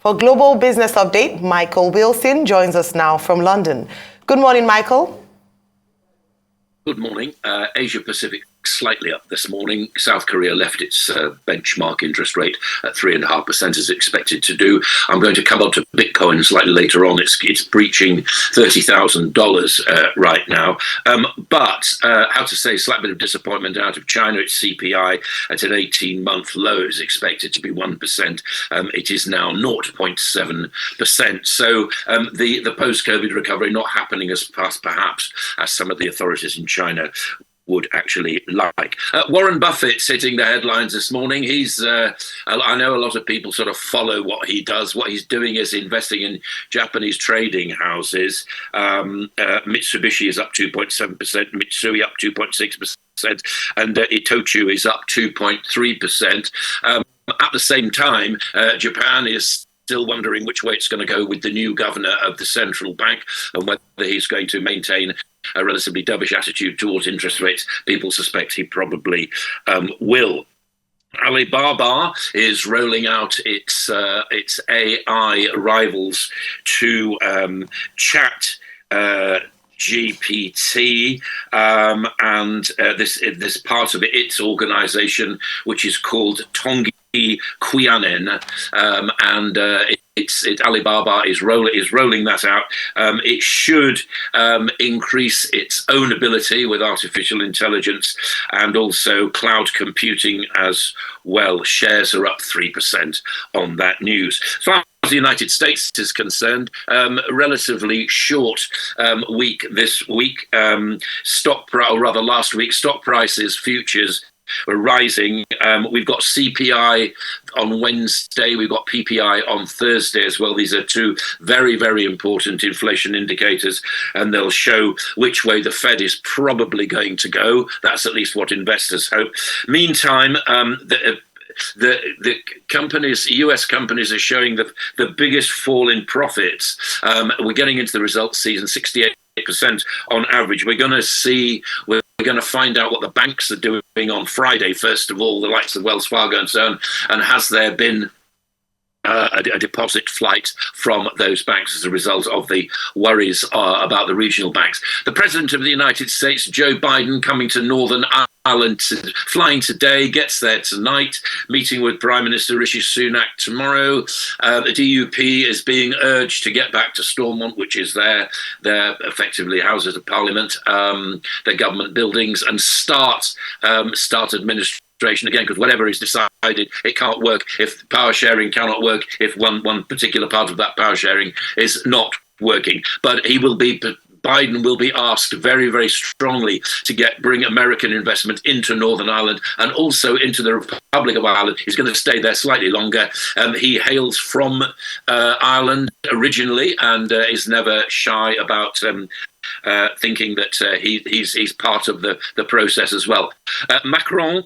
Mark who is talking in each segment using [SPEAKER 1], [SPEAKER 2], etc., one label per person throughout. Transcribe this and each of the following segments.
[SPEAKER 1] For Global Business Update, Michael Wilson joins us now from London. Good morning, Michael.
[SPEAKER 2] Good morning. Asia Pacific slightly up this morning. South Korea left its benchmark interest rate at 3.5% as expected to do. I'm going to come on to Bitcoin slightly later on. It's breaching $30,000 right now. But how to say, slight bit of disappointment out of China. Its CPI at an 18-month low is expected to be 1%. It is now 0.7%. So the post-COVID recovery not happening as fast, perhaps, as some of the authorities in China would actually like. Warren Buffett hitting the headlines this morning. I know a lot of people sort of follow what he does. What he's doing is investing in Japanese trading houses. Mitsubishi is up 2.7%, Mitsui up 2.6%, and Itochu is up 2.3%. At the same time, Japan is still wondering which way it's going to go with the new governor of the central bank and whether he's going to maintain a relatively dovish attitude towards interest rates. People suspect he probably will. Alibaba is rolling out its AI rivals to Chat GPT, and this part of its organization, which is called Tongi Qianen, and Alibaba is rolling that out. It should increase its own ability with artificial intelligence and also cloud computing as well. Shares are up 3% on that news. As far as the United States is concerned, relatively short week this week. Last week, stock prices, futures were rising. We've got CPI on Wednesday. We've got PPI on Thursday as well. These are two very, very important inflation indicators, and they'll show which way the Fed is probably going to go. That's at least what investors hope. Meantime, the companies, US companies, are showing the biggest fall in profits. We're getting into the results season, 68% on average. We're going to find out what the banks are doing on Friday, first of all, the likes of Wells Fargo and so on, and has there been a deposit flight from those banks as a result of the worries about the regional banks. The President of the United States, Joe Biden, coming to Northern Ireland, flying today, gets there tonight, meeting with Prime Minister Rishi Sunak tomorrow. The DUP is being urged to get back to Stormont, which is their effectively Houses of Parliament, their government buildings, and start administration again, because whatever is decided, it can't work if power sharing cannot work, if one particular part of that power sharing is not working. But Biden will be asked very, very strongly to bring American investment into Northern Ireland and also into the Republic of Ireland. He's going to stay there slightly longer. He hails from Ireland originally and is never shy about thinking that he's part of the process as well. Macron,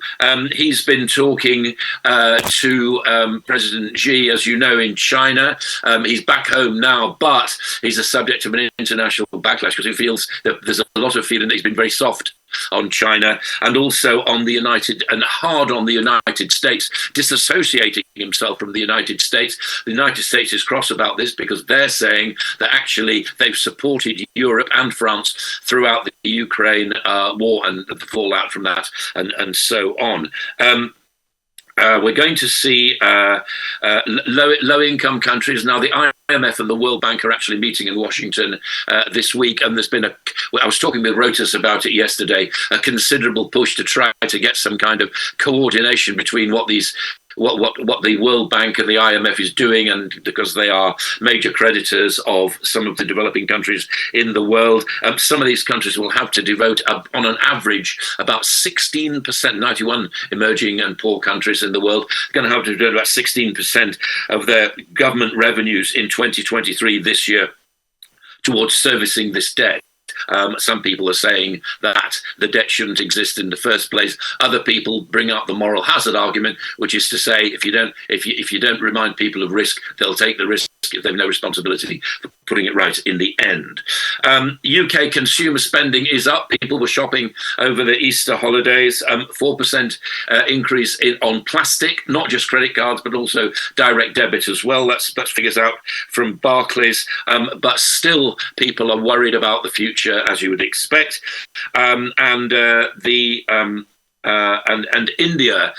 [SPEAKER 2] he's been talking to President Xi, as you know, in China. He's back home now, but he's the subject of an international backlash because he feels that there's a lot of feeling that he's been very soft on China and also hard on the United States, disassociating himself from the United States. The United States is cross about this because they're saying that actually they've supported Europe and France throughout the Ukraine war and the fallout from that and so on. We're going to see low-income countries. Now, the IMF and the World Bank are actually meeting in Washington this week, and there's been I was talking with Reuters about it yesterday, a considerable push to try to get some kind of coordination between what the World Bank and the IMF is doing, and because they are major creditors of some of the developing countries in the world, some of these countries will have to devote, on an average, about 16%, 91 emerging and poor countries in the world, going to have to devote about 16% of their government revenues in 2023 this year towards servicing this debt. Some people are saying that the debt shouldn't exist in the first place. Other people bring up the moral hazard argument, which is to say, if you don't remind people of risk, they'll take the risk they've no responsibility for putting it right in the end. UK consumer spending is up. People were shopping over the Easter holidays. 4% increase on plastic, not just credit cards, but also direct debit as well. That's figures out from Barclays. But still, people are worried about the future, as you would expect. And India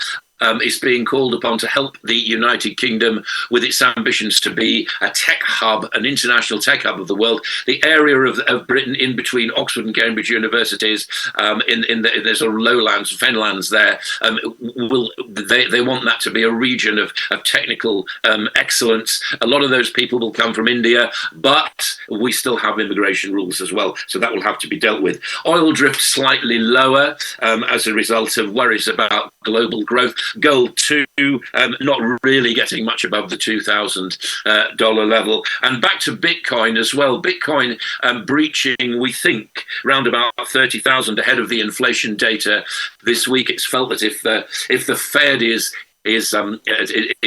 [SPEAKER 2] is being called upon to help the United Kingdom with its ambitions to be a tech hub, an international tech hub of the world. The area of Britain in between Oxford and Cambridge universities, there's a lowlands, fenlands there. They want that to be a region of technical excellence. A lot of those people will come from India, but we still have immigration rules as well, so that will have to be dealt with. Oil drift slightly lower as a result of worries about global growth. Gold too, not really getting much above the $2,000 level. And back to Bitcoin as well. Bitcoin breaching, we think, round about 30,000 ahead of the inflation data this week. It's felt that if the Fed is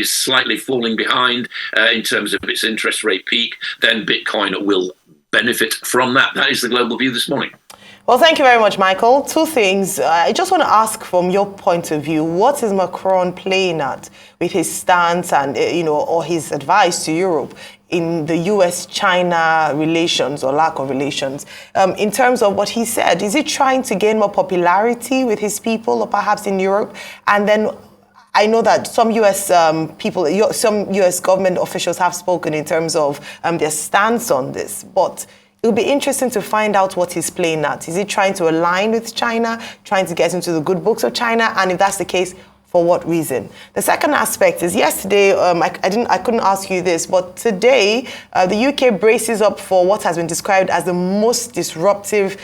[SPEAKER 2] slightly falling behind in terms of its interest rate peak, then Bitcoin will benefit from that. That is the global view this morning.
[SPEAKER 1] Well, thank you very much, Michael. Two things. I just want to ask from your point of view, what is Macron playing at with his stance and, or his advice to Europe in the US-China relations or lack of relations? In terms of what he said, is he trying to gain more popularity with his people or perhaps in Europe? And then I know that some US some US government officials have spoken in terms of their stance on this, but it will be interesting to find out what he's playing at. Is he trying to align with China, trying to get into the good books of China? And if that's the case, for what reason? The second aspect is yesterday, I couldn't ask you this, but today the UK braces up for what has been described as the most disruptive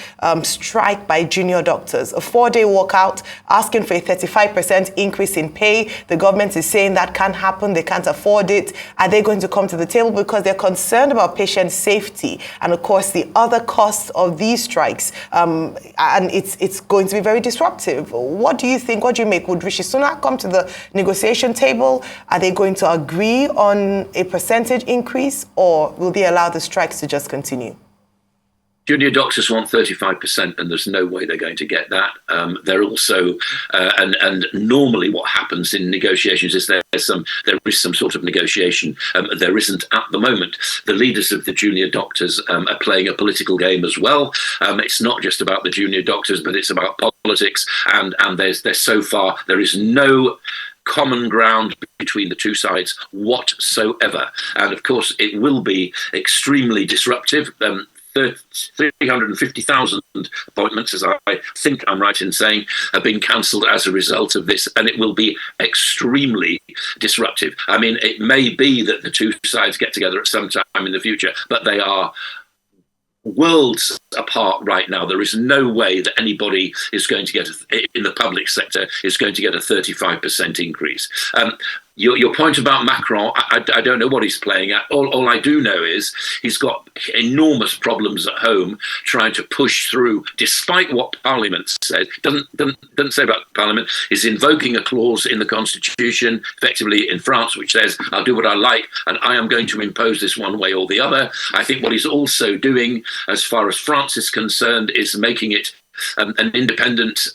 [SPEAKER 1] strike by junior doctors. A 4-day walkout asking for a 35% increase in pay. The government is saying that can't happen. They can't afford it. Are they going to come to the table because they're concerned about patient safety and, of course, the other costs of these strikes? And it's going to be very disruptive. What do you think? What do you make? Would Rishi Sunak come to the negotiation table? Are they going to agree on a percentage increase, or will they allow the strikes to just continue?
[SPEAKER 2] Junior doctors want 35%, and there's no way they're going to get that. They're also, and normally what happens in negotiations is there is some sort of negotiation. There isn't at the moment. The leaders of the junior doctors are playing a political game as well. It's not just about the junior doctors, but it's about politics. And there's so far there is no common ground between the two sides whatsoever. And of course, it will be extremely disruptive. 350,000 appointments, as I think I'm right in saying, have been cancelled as a result of this, and it will be extremely disruptive. I mean, it may be that the two sides get together at some time in the future, but they are worlds apart right now. There is no way that anybody is going to get, in the public sector, is going to get a 35% increase. Your point about Macron, I don't know what he's playing at. All I do know is he's got enormous problems at home trying to push through, despite what Parliament said. Doesn't say about Parliament. Is invoking a clause in the Constitution, effectively in France, which says, I'll do what I like, and I am going to impose this one way or the other. I think what he's also doing, as far as France is concerned, is making it an independent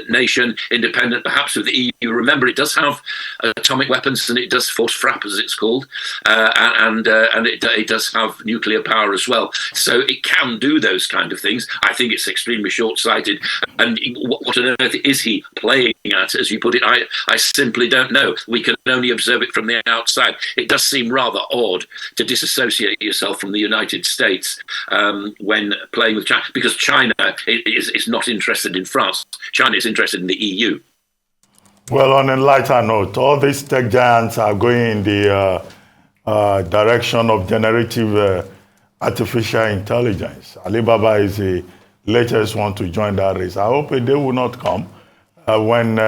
[SPEAKER 2] nation, independent perhaps of the EU. Remember, it does have atomic weapons, and it does force frappe, as it's called, and it does have nuclear power as well. So it can do those kind of things. I think it's extremely short-sighted. And what on earth is he playing at, as you put it? I simply don't know. We can only observe it from the outside. It does seem rather odd to disassociate yourself from the United States when playing with China, because China is not interested in France. China is interested in the EU.
[SPEAKER 3] Well, on a lighter note, all these tech giants are going in the direction of generative artificial intelligence. Alibaba is the latest one to join that race. I hope a day will not come when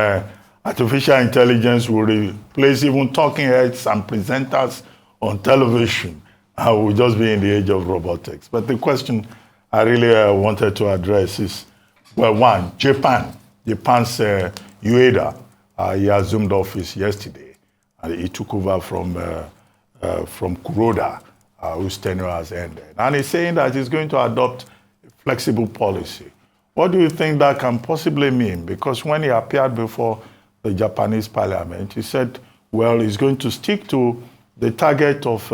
[SPEAKER 3] artificial intelligence will replace even talking heads and presenters on television. We'll just be in the age of robotics. But the question I really wanted to address is, well, one, Japan's Ueda, he assumed office yesterday, and he took over from from Kuroda, whose tenure has ended. And he's saying that he's going to adopt a flexible policy. What do you think that can possibly mean? Because when he appeared before the Japanese parliament, he said, well, he's going to stick to the target of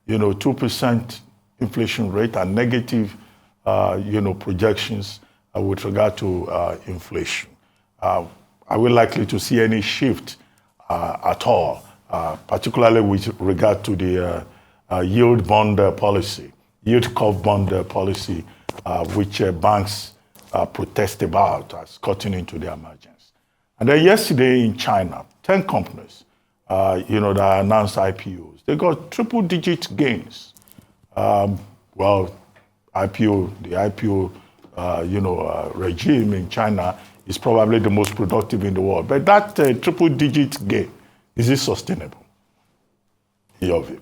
[SPEAKER 3] 2% inflation rate and negative projections with regard to inflation. Are we likely to see any shift at all, particularly with regard to the yield bond policy, yield curve bond policy, which banks protest about as cutting into their margins? And then yesterday in China, 10 companies, that announced IPOs. They got triple-digit gains. The IPO, regime in China is probably the most productive in the world. But that triple-digit gain, is it sustainable, in your view?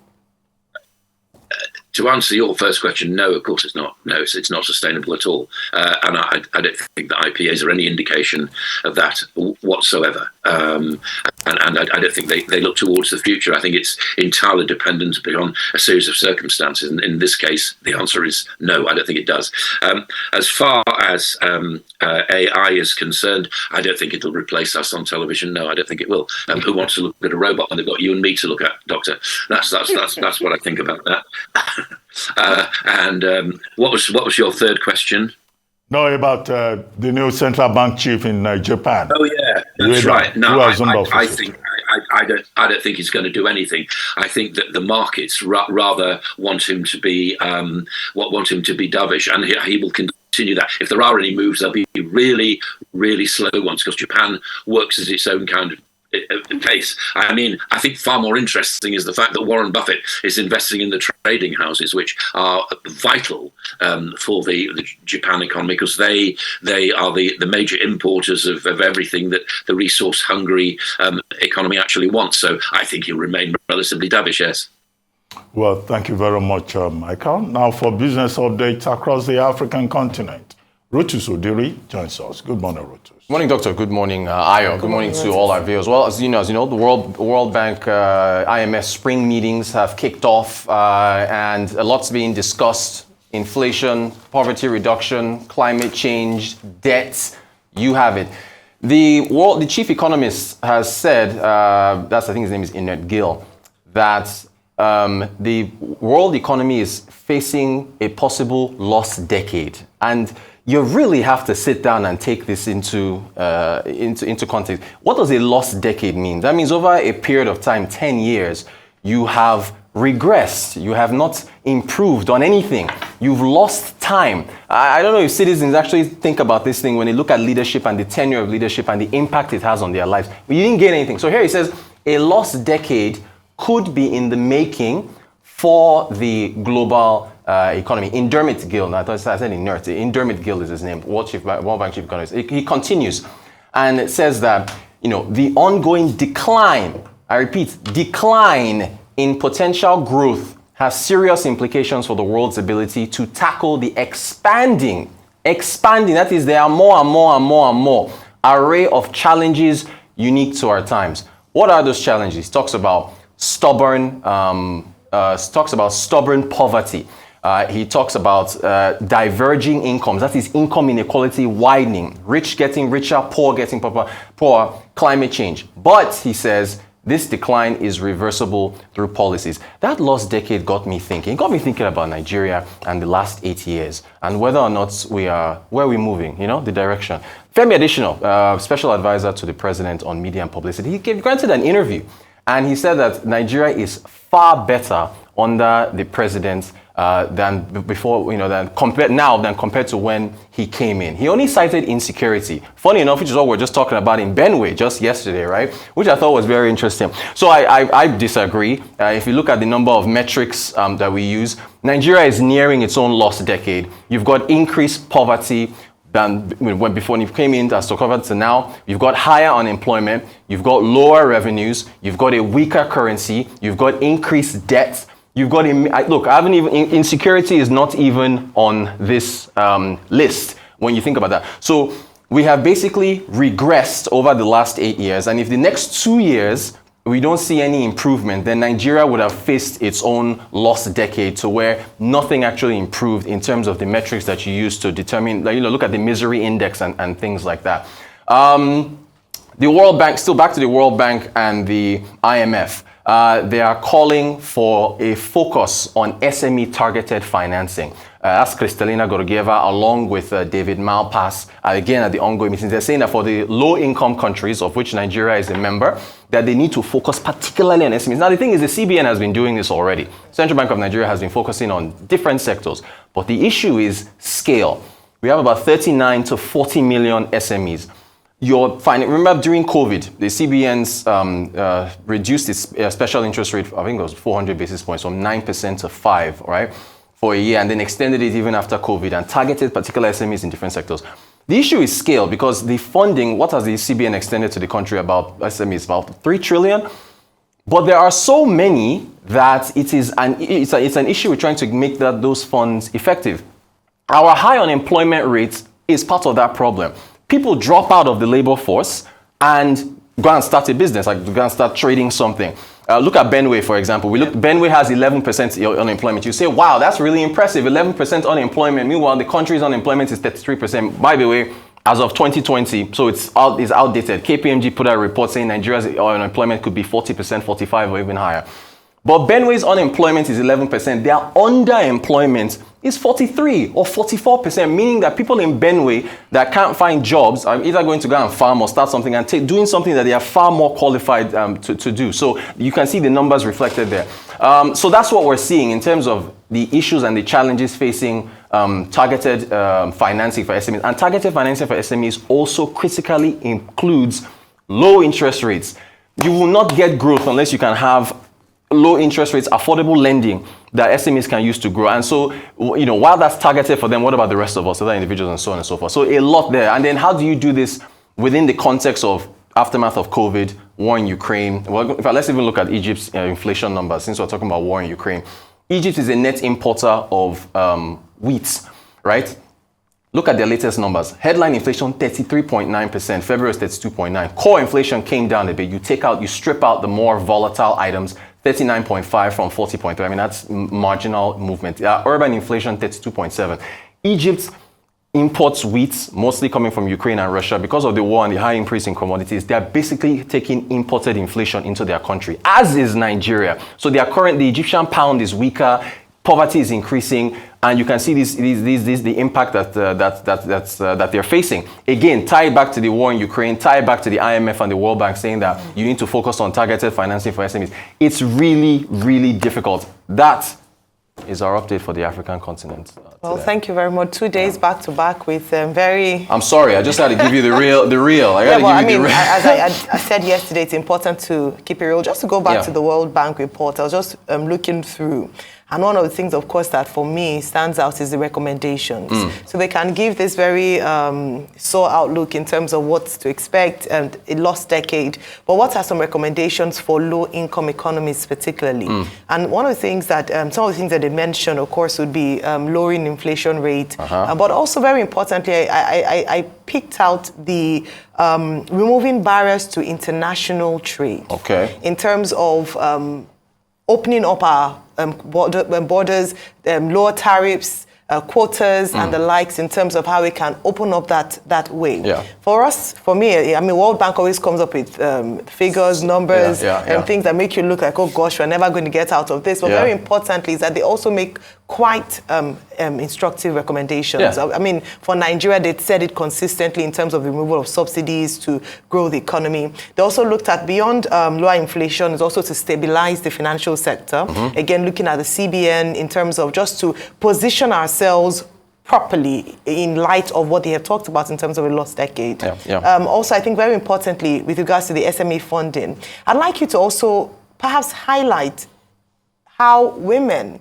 [SPEAKER 2] To answer your first question, no, of course it's not. No, it's not sustainable at all. And I don't think that IPAs are any indication of that whatsoever. And I don't think they look towards the future. I think it's entirely dependent upon a series of circumstances. And in this case, the answer is no, I don't think it does. As far as AI is concerned, I don't think it'll replace us on television. No, I don't think it will. Who wants to look at a robot when they've got you and me to look at, Doctor? That's what I think about that. What was your third question?
[SPEAKER 3] No, about the new central bank chief in Japan.
[SPEAKER 2] Oh yeah, that's right. No, I don't think he's going to do anything. I think that the markets rather want him to be dovish, and he will continue that. If there are any moves, they'll be really, really slow ones, because Japan works as its own kind of pace. I mean, I think far more interesting is the fact that Warren Buffett is investing in the trading houses, which are vital for the Japan economy, because they are the major importers of everything that the resource-hungry economy actually wants. So I think he'll remain relatively dovish, yes.
[SPEAKER 3] Well, thank you very much, Michael. Now for business updates across the African continent, Rotus Odiri joins us. Good morning, Rotus.
[SPEAKER 4] Good morning, Doctor. Good morning, Ayo. Good morning to all our viewers. Well, as you know, the World Bank, IMF spring meetings have kicked off, and a lot's being discussed: inflation, poverty reduction, climate change, debt. You have it. The chief economist has said, I think his name is Inet Gill, that the world economy is facing a possible lost decade, and you really have to sit down and take this into context. What does a lost decade mean? That means over a period of time, 10 years, you have regressed. You have not improved on anything. You've lost time. I don't know if citizens actually think about this thing when they look at leadership and the tenure of leadership and the impact it has on their lives. But you didn't get anything. So here he says, a lost decade could be in the making for the global economy. In Dermot Gill, now I said inert. In Dermot Gill is his name, World Bank Chief Economist. He continues, and it says that the ongoing decline, I repeat, decline in potential growth has serious implications for the world's ability to tackle the expanding. That is, there are more and more array of challenges unique to our times. What are those challenges? He talks about stubborn poverty. He talks about diverging incomes. That is, income inequality widening. Rich getting richer, poor getting poorer, climate change. But, he says, this decline is reversible through policies. That lost decade got me thinking. It got me thinking about Nigeria and the last 8 years and whether or not where we're moving, the direction. Femi Adesina, special advisor to the president on media and publicity, he granted an interview, and he said that Nigeria is far better under the president than before, than compared to when he came in. He only cited insecurity. Funny enough, which is what we're just talking about in Benue just yesterday, right? Which I thought was very interesting. So I disagree. If you look at the number of metrics that we use, Nigeria is nearing its own lost decade. You've got increased poverty than before he came in as to cover to now. You've got higher unemployment. You've got lower revenues. You've got a weaker currency. You've got increased debt. You've got insecurity is not even on this list when you think about that. So we have basically regressed over the last 8 years, and if the next 2 years we don't see any improvement, then Nigeria would have faced its own lost decade to where nothing actually improved in terms of the metrics that you use to determine, like, look at the misery index and things like that. The World Bank, still back to the World Bank and the IMF, they are calling for a focus on SME targeted financing. That's Kristalina Georgieva along with David Malpass, again at the ongoing meetings. They're saying that for the low-income countries, of which Nigeria is a member, that they need to focus particularly on SMEs. Now, the thing is, the CBN has been doing this already. Central Bank of Nigeria has been focusing on different sectors. But the issue is scale. We have about 39 to 40 million SMEs. Remember during COVID, the CBN's reduced its special interest rate, I think it was 400 basis points, from 9% to 5%, right, for a year, and then extended it even after COVID and targeted particular SMEs in different sectors. The issue is scale, because the funding, what has the CBN extended to the country about SMEs? About 3 trillion. But there are so many that it's an issue with trying to make those funds effective. Our high unemployment rate is part of that problem. People drop out of the labor force and go and start a business, like go and start trading something. Look at Benway, for example. Benway has 11% unemployment. You say, wow, that's really impressive, 11% unemployment. Meanwhile, the country's unemployment is 33%. By the way, as of 2020, so it's outdated. KPMG put out a report saying Nigeria's unemployment could be 40%, 45%, or even higher. But Benway's unemployment is 11%. Their underemployment is 43 or 44%, meaning that people in Benway that can't find jobs are either going to go and farm or start something and doing something that they are far more qualified to do. So you can see the numbers reflected there. So that's what we're seeing in terms of the issues and the challenges facing targeted financing for SMEs. And targeted financing for SMEs also critically includes low interest rates. You will not get growth unless you can have low interest rates, affordable lending that SMEs can use to grow. And so, while that's targeted for them, what about the rest of us, other individuals and so on and so forth? So a lot there. And then how do you do this within the context of aftermath of COVID, war in Ukraine? Well, in fact, let's even look at Egypt's inflation numbers, since we're talking about war in Ukraine. Egypt is a net importer of wheat, right? Look at their latest numbers. Headline inflation, 33.9%. February is 32.9%. Core inflation came down a bit. You strip out the more volatile items, 39.5 from 40.3. I mean, that's marginal movement. Urban inflation, 32.7. Egypt imports wheat, mostly coming from Ukraine and Russia. Because of the war and the high increase in commodities, they're basically taking imported inflation into their country, as is Nigeria. So the Egyptian pound is weaker, poverty is increasing, and you can see the impact that they're facing. Again, tie it back to the war in Ukraine, tie it back to the IMF and the World Bank saying that you need to focus on targeted financing for SMEs. It's really, really difficult. That is our update for the African continent.
[SPEAKER 1] Well, thank you very much. 2 days back to back with very...
[SPEAKER 4] I'm sorry, I just had to give you the real.
[SPEAKER 1] As I said yesterday, it's important to keep it real. Just to go back to the World Bank report, I was just looking through. And one of the things, of course, that for me stands out is the recommendations. So they can give this very sore outlook in terms of what to expect and a lost decade. But what are some recommendations for low-income economies particularly? And one of the things that, some of the things that they mentioned, of course, would be lowering inflation rate. But also very importantly, I picked out the removing barriers to international trade. Okay. In terms of opening up our borders, lower tariffs, quotas and the likes in terms of how we can open up that way. Yeah. For me, I mean, World Bank always comes up with figures, numbers, and things that make you look like, oh gosh, we're never going to get out of this. But very importantly is that they also make quite instructive recommendations. I mean, for Nigeria, they said it consistently in terms of the removal of subsidies to grow the economy. They also looked at beyond lower inflation is also to stabilize the financial sector. Again, looking at the CBN in terms of just to position ourselves properly in light of what they have talked about in terms of a lost decade. Also, I think very importantly, with regards to the SME funding, I'd like you to also perhaps highlight how women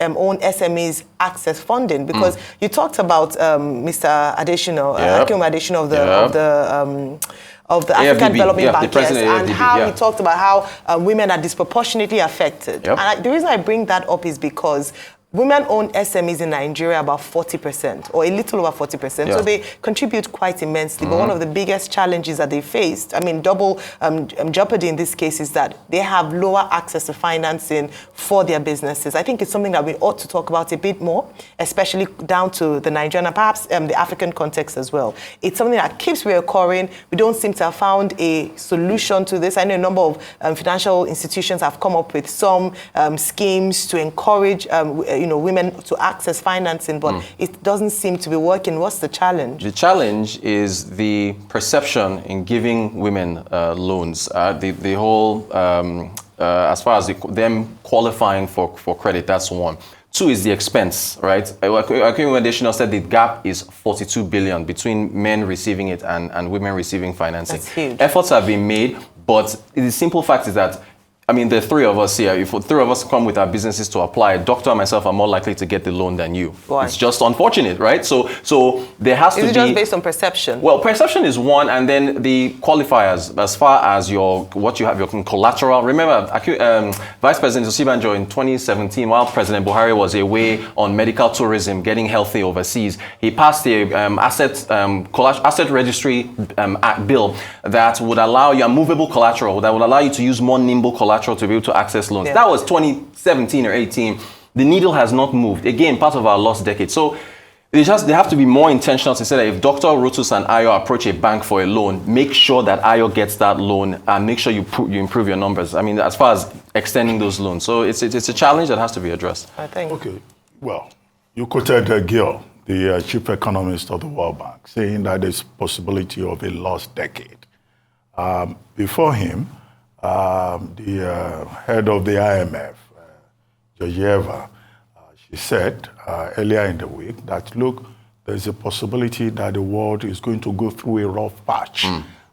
[SPEAKER 1] own SMEs access funding, because you talked about Mr. Adesina, Akim Adesina of the African Development Bank, and how he talked about how women are disproportionately affected. And the reason I bring that up is because women-owned SMEs in Nigeria about 40%, or a little over 40%.
[SPEAKER 4] Yeah.
[SPEAKER 1] So they contribute quite immensely. But one of the biggest challenges that they faced, I mean, double jeopardy in this case, is that they have lower access to financing for their businesses. I think it's something that we ought to talk about a bit more, especially down to the Nigerian and perhaps the African context as well. It's something that keeps reoccurring. We don't seem to have found a solution to this. I know a number of financial institutions have come up with some schemes to encourage women to access financing, but it doesn't seem to be working. What's the challenge? The
[SPEAKER 4] challenge is the perception in giving women loans. The whole, as far as them qualifying for credit, that's one. Two is the expense, right? I think when Additional said the gap is 42 billion between men receiving it and women receiving financing.
[SPEAKER 1] That's huge.
[SPEAKER 4] Efforts have been made, but the simple fact is that, I mean, the three of us here, if the three of us come with our businesses to apply, Doctor and myself are more likely to get the loan than you.
[SPEAKER 1] Why?
[SPEAKER 4] It's just unfortunate, right? So there has to be...
[SPEAKER 1] Is it just based on perception?
[SPEAKER 4] Well, perception is one, and then the qualifiers, as far as what you have, your collateral. Remember, Vice President Osibanjo in 2017, while President Buhari was away on medical tourism, getting healthy overseas, he passed the asset registry bill that would allow you a movable collateral, that would allow you to use more nimble collateral to be able to access loans. Yeah. That was 2017 or 18. The needle has not moved. Again, part of our lost decade. So they have to be more intentional to say that if Dr. Rutus and Ayo approach a bank for a loan, make sure that Ayo gets that loan and make sure you improve your numbers. I mean, as far as extending those loans. So it's a challenge that has to be addressed.
[SPEAKER 1] I think.
[SPEAKER 3] Okay. Well, you quoted Gil, the chief economist of the World Bank, saying that there's possibility of a lost decade. Before him, the head of the IMF, Georgieva, she said earlier in the week that, look, there's a possibility that the world is going to go through a rough patch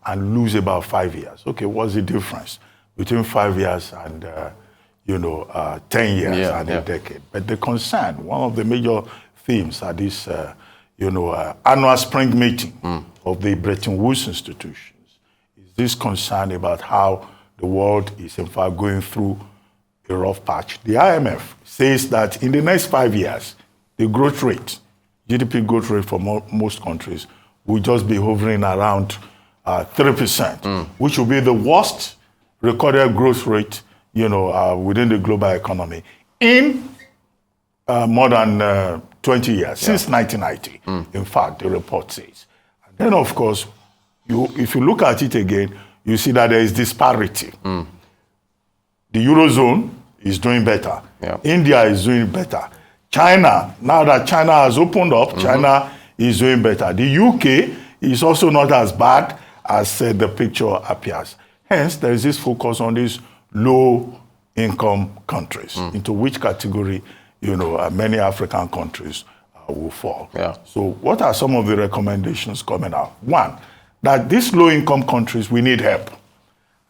[SPEAKER 3] and lose about 5 years. Okay, what's the difference between 5 years and, 10 years and a decade? But the concern, one of the major themes at this, annual spring meeting of the Bretton Woods institutions is this concern about how the world is, in fact, going through a rough patch. The IMF says that in the next 5 years, the growth rate, GDP growth rate for most countries, will just be hovering around 3%, which will be the worst recorded growth rate, within the global economy in more than 20 years, since 1990. In fact, the report says. And then, of course, if you look at it again, you see that there is disparity. The Eurozone is doing better. Yeah. India is doing better. China, now that China has opened up, China is doing better. The UK is also not as bad as the picture appears. Hence, there is this focus on these low-income countries, into which category, many African countries will fall. Yeah. So what are some of the recommendations coming out? One, that these low-income countries, we need help.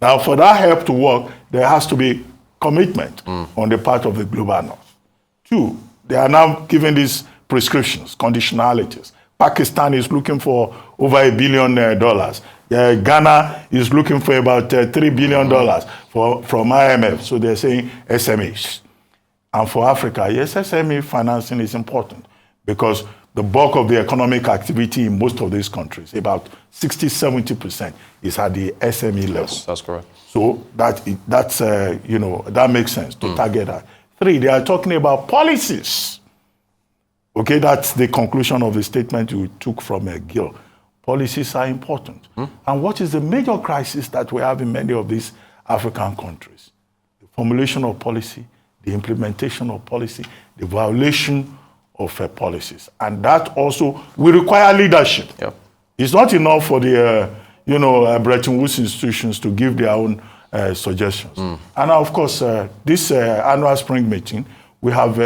[SPEAKER 3] Now, for that help to work, there has to be commitment on the part of the global north. Two, they are now giving these prescriptions, conditionalities. Pakistan is looking for over $1 billion. Ghana is looking for about $3 billion from IMF. So they're saying SMEs. And for Africa, yes, SME financing is important because the bulk of the economic activity in most of these countries, about 60-70%, is at the SME level.
[SPEAKER 4] Yes, that's correct.
[SPEAKER 3] So that makes sense to target that. Three, they are talking about policies. Okay, that's the conclusion of the statement you took from Gil. Policies are important. And what is the major crisis that we have in many of these African countries? The formulation of policy, the implementation of policy, the violation of policies. And that also will require leadership. Yep. It's not enough for the Bretton Woods institutions to give their own suggestions. And of course, this annual spring meeting, we have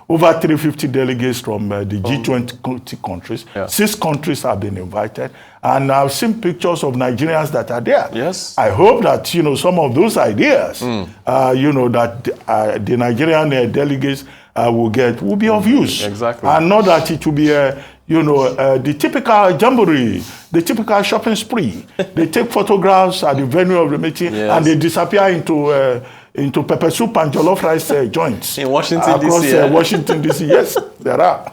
[SPEAKER 3] over 350 delegates from the G20 countries. Yeah. 6 countries have been invited. And I've seen pictures of Nigerians that are there. Yes. I hope that, some of those ideas, that the Nigerian delegates will be of use. Exactly. And not that it will be the typical jamboree, the typical shopping spree. They take photographs at the venue of the meeting and they disappear into into pepper soup and jollof rice joints.
[SPEAKER 4] In Washington,
[SPEAKER 3] across,
[SPEAKER 4] D.C., yeah?
[SPEAKER 3] Washington, D.C. Yes, there are.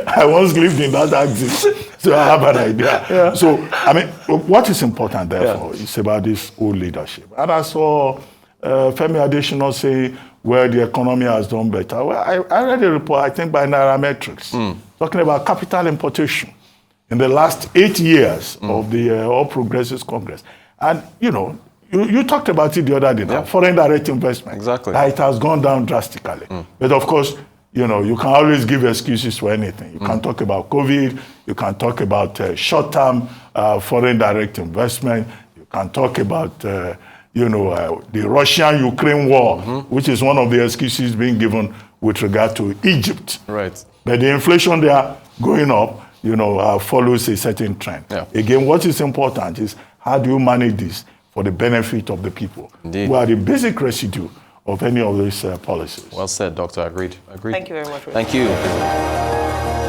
[SPEAKER 3] I once lived in that axis, so I have an idea.
[SPEAKER 4] Yeah.
[SPEAKER 3] So, I mean, what is important, therefore, is about this whole leadership. And I saw Femi Adesina say, well, the economy has done better. Well, I read a report, I think, by Nairametrics, talking about capital importation in the last 8 years of the All Progressives Congress. And, you know, you talked about it the other day, now, foreign direct investment.
[SPEAKER 4] Exactly.
[SPEAKER 3] It has gone down drastically. But of course, you know, you can always give excuses for anything. You can talk about COVID, you can talk about short-term foreign direct investment, you can talk about, you know, the Russian-Ukraine war, which is one of the excuses being given with regard to Egypt.
[SPEAKER 4] Right.
[SPEAKER 3] But the inflation there going up, you know, follows a certain trend.
[SPEAKER 4] Yeah.
[SPEAKER 3] Again, what is important is how do you manage this for the benefit of the people,
[SPEAKER 4] Indeed.
[SPEAKER 3] who are the basic residue of any of these policies.
[SPEAKER 4] Well said, Doctor. Agreed.
[SPEAKER 1] Thank you very much.
[SPEAKER 4] Thank you.